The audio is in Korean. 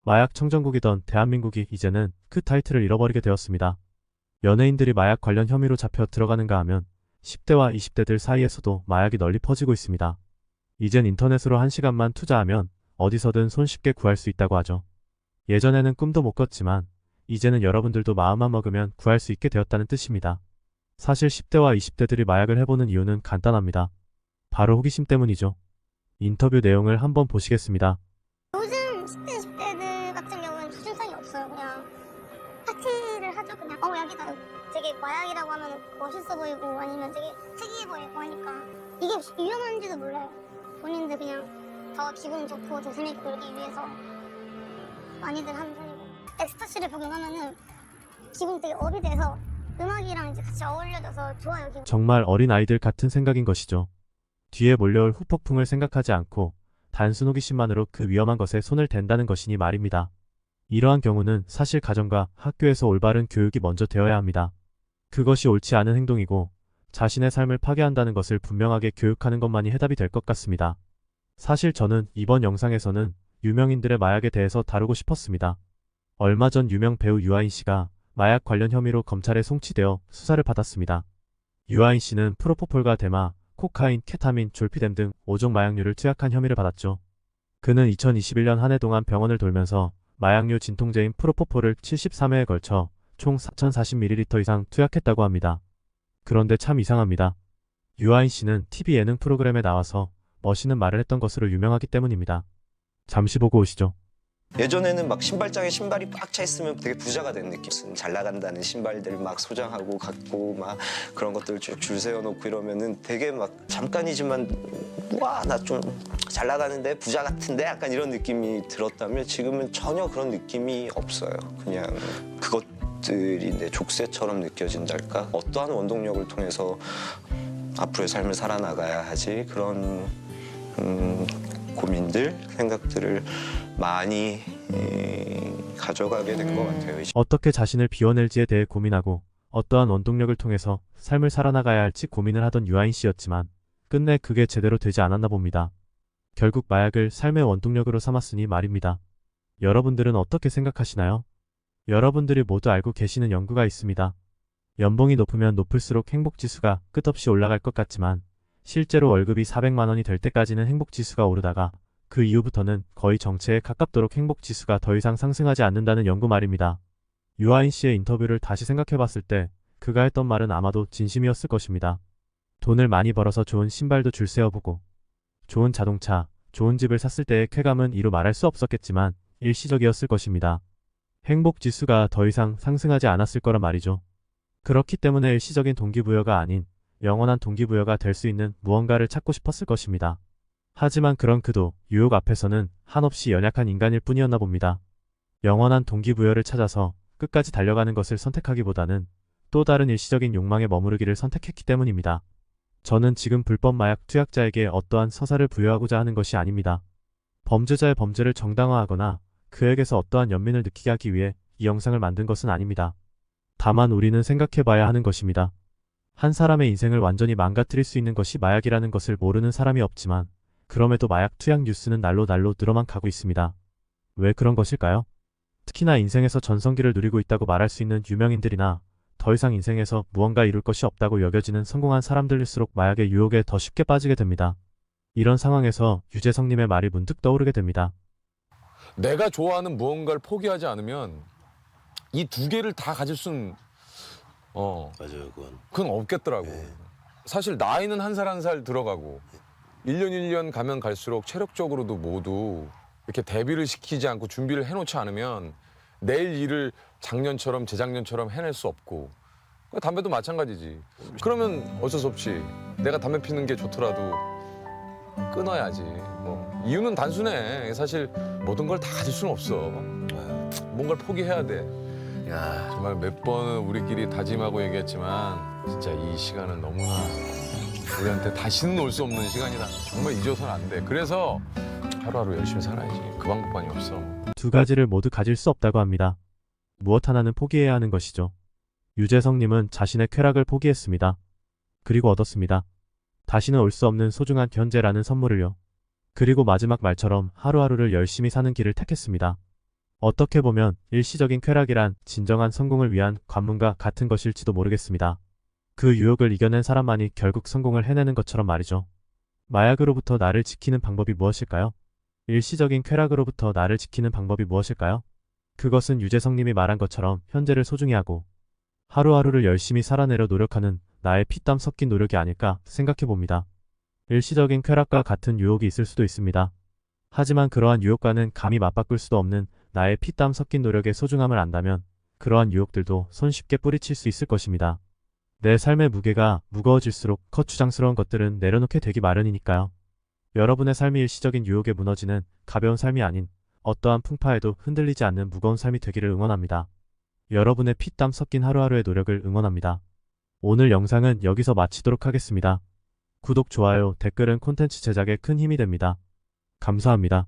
마약 청정국이던 대한민국이 이제는 그 타이틀을 잃어버리게 되었습니다. 연예인들이 마약 관련 혐의로 잡혀 들어가는가 하면 10대와 20대들 사이에서도 마약이 널리 퍼지고 있습니다. 이젠 인터넷으로 1시간만 투자하면 어디서든 손쉽게 구할 수 있다고 하죠. 예전에는 꿈도 못 꿨지만 이제는 여러분들도 마음만 먹으면 구할 수 있게 되었다는 뜻입니다. 사실 10대와 20대들이 마약을 해보는 이유는 간단합니다. 바로 호기심 때문이죠. 인터뷰 내용을 한번 보시겠습니다. 요즘 10대, 20대들 같은 경우는 기준성이 없어요. 그냥 파티를 하죠. 그냥 여기다 되게 마약이라고 하면 멋있어 보이고 아니면 되게 특이해 보이고 하니까 이게 위험한지도 몰라요. 본인들 그냥 더 기분 좋고 더 재밌게 놀기 위해서 많이들 하는 편이고, 엑스타시를 복용하면은 기분 되게 업이 돼서 음악이랑 이제 같이 어울려져서 좋아요. 기분. 정말 어린 아이들 같은 생각인 것이죠. 뒤에 몰려올 후폭풍을 생각하지 않고 단순 호기심만으로 그 위험한 것에 손을 댄다는 것이니 말입니다. 이러한 경우는 사실 가정과 학교에서 올바른 교육이 먼저 되어야 합니다. 그것이 옳지 않은 행동이고 자신의 삶을 파괴한다는 것을 분명하게 교육하는 것만이 해답이 될 것 같습니다. 사실 저는 이번 영상에서는 유명인들의 마약에 대해서 다루고 싶었습니다. 얼마 전 유명 배우 유아인 씨가 마약 관련 혐의로 검찰에 송치되어 수사를 받았습니다. 유아인 씨는 프로포폴과 대마, 코카인, 케타민, 졸피뎀 등 5종 마약류를 투약한 혐의를 받았죠. 그는 2021년 한 해 동안 병원을 돌면서 마약류 진통제인 프로포폴을 73회에 걸쳐 총 4040ml 이상 투약했다고 합니다. 그런데 참 이상합니다. 유아인 씨는 TV 예능 프로그램에 나와서 멋있는 말을 했던 것으로 유명하기 때문입니다. 잠시 보고 오시죠. 예전에는 막 신발장에 신발이 꽉 차 있으면 되게 부자가 된 느낌. 잘 나간다는 신발들 막 소장하고 갖고 막 그런 것들 줄 세워놓고 이러면은 되게 막 잠깐이지만 와, 나 좀 잘 나가는데 부자 같은데 약간 이런 느낌이 들었다면 지금은 전혀 그런 느낌이 없어요. 그냥 그것들이 내 족쇄처럼 느껴진달까? 어떠한 원동력을 통해서 앞으로의 삶을 살아나가야 하지? 그런 고민들, 생각들을 많이 가져가게 된 것 같아요. 어떻게 자신을 비워낼지에 대해 고민하고 어떠한 원동력을 통해서 삶을 살아나가야 할지 고민을 하던 유아인 씨였지만 끝내 그게 제대로 되지 않았나 봅니다. 결국 마약을 삶의 원동력으로 삼았으니 말입니다. 여러분들은 어떻게 생각하시나요? 여러분들이 모두 알고 계시는 연구가 있습니다. 연봉이 높으면 높을수록 행복지수가 끝없이 올라갈 것 같지만 실제로 월급이 400만 원이 될 때까지는 행복지수가 오르다가 그 이후부터는 거의 정체에 가깝도록 행복지수가 더 이상 상승하지 않는다는 연구 말입니다. 유아인 씨의 인터뷰를 다시 생각해봤을 때 그가 했던 말은 아마도 진심이었을 것입니다. 돈을 많이 벌어서 좋은 신발도 줄 세워보고 좋은 자동차, 좋은 집을 샀을 때의 쾌감은 이루 말할 수 없었겠지만 일시적이었을 것입니다. 행복지수가 더 이상 상승하지 않았을 거란 말이죠. 그렇기 때문에 일시적인 동기부여가 아닌 영원한 동기부여가 될 수 있는 무언가를 찾고 싶었을 것입니다. 하지만 그런 그도 유혹 앞에서는 한없이 연약한 인간일 뿐이었나 봅니다. 영원한 동기부여를 찾아서 끝까지 달려가는 것을 선택하기보다는 또 다른 일시적인 욕망에 머무르기를 선택했기 때문입니다. 저는 지금 불법 마약 투약자에게 어떠한 서사를 부여하고자 하는 것이 아닙니다. 범죄자의 범죄를 정당화하거나 그에게서 어떠한 연민을 느끼게 하기 위해 이 영상을 만든 것은 아닙니다. 다만 우리는 생각해봐야 하는 것입니다. 한 사람의 인생을 완전히 망가뜨릴 수 있는 것이 마약이라는 것을 모르는 사람이 없지만 그럼에도 마약 투약 뉴스는 날로 늘어만 가고 있습니다. 왜 그런 것일까요? 특히나 인생에서 전성기를 누리고 있다고 말할 수 있는 유명인들이나 더 이상 인생에서 무언가 이룰 것이 없다고 여겨지는 성공한 사람들일수록 마약의 유혹에 더 쉽게 빠지게 됩니다. 이런 상황에서 유재석님의 말이 문득 떠오르게 됩니다. 내가 좋아하는 무언가를 포기하지 않으면 이 두 개를 다 가질 수는 맞아요, 그건 없겠더라고. 네. 사실 나이는 한 살 한 살 들어가고 1년 1년 가면 갈수록 체력적으로도 모두 이렇게 대비를 시키지 않고 준비를 해놓지 않으면 내일 일을 작년처럼 재작년처럼 해낼 수 없고 담배도 마찬가지지. 그러면 어쩔 수 없지. 내가 담배 피는 게 좋더라도 끊어야지. 뭐 이유는 단순해. 사실 모든 걸 다 가질 수는 없어. 뭔가를 포기해야 돼. 야, 정말 몇 번은 우리끼리 다짐하고 얘기했지만 진짜 이 시간은 너무나 우리한테 다시는 올 수 없는 시간이다. 정말 잊어서는 안 돼. 그래서 하루하루 열심히 살아야지. 그 방법만이 없어. 두 가지를 모두 가질 수 없다고 합니다. 무엇 하나는 포기해야 하는 것이죠. 유재석님은 자신의 쾌락을 포기했습니다. 그리고 얻었습니다. 다시는 올 수 없는 소중한 현재라는 선물을요. 그리고 마지막 말처럼 하루하루를 열심히 사는 길을 택했습니다. 어떻게 보면 일시적인 쾌락이란 진정한 성공을 위한 관문과 같은 것일지도 모르겠습니다. 그 유혹을 이겨낸 사람만이 결국 성공을 해내는 것처럼 말이죠. 마약으로부터 나를 지키는 방법이 무엇일까요? 일시적인 쾌락으로부터 나를 지키는 방법이 무엇일까요? 그것은 유재석님이 말한 것처럼 현재를 소중히 하고 하루하루를 열심히 살아내려 노력하는 나의 피땀 섞인 노력이 아닐까 생각해 봅니다. 일시적인 쾌락과 같은 유혹이 있을 수도 있습니다. 하지만 그러한 유혹과는 감히 맞바꿀 수도 없는 나의 피땀 섞인 노력의 소중함을 안다면 그러한 유혹들도 손쉽게 뿌리칠 수 있을 것입니다. 내 삶의 무게가 무거워질수록 거추장스러운 것들은 내려놓게 되기 마련이니까요. 여러분의 삶이 일시적인 유혹에 무너지는 가벼운 삶이 아닌 어떠한 풍파에도 흔들리지 않는 무거운 삶이 되기를 응원합니다. 여러분의 피땀 섞인 하루하루의 노력을 응원합니다. 오늘 영상은 여기서 마치도록 하겠습니다. 구독, 좋아요, 댓글은 콘텐츠 제작에 큰 힘이 됩니다. 감사합니다.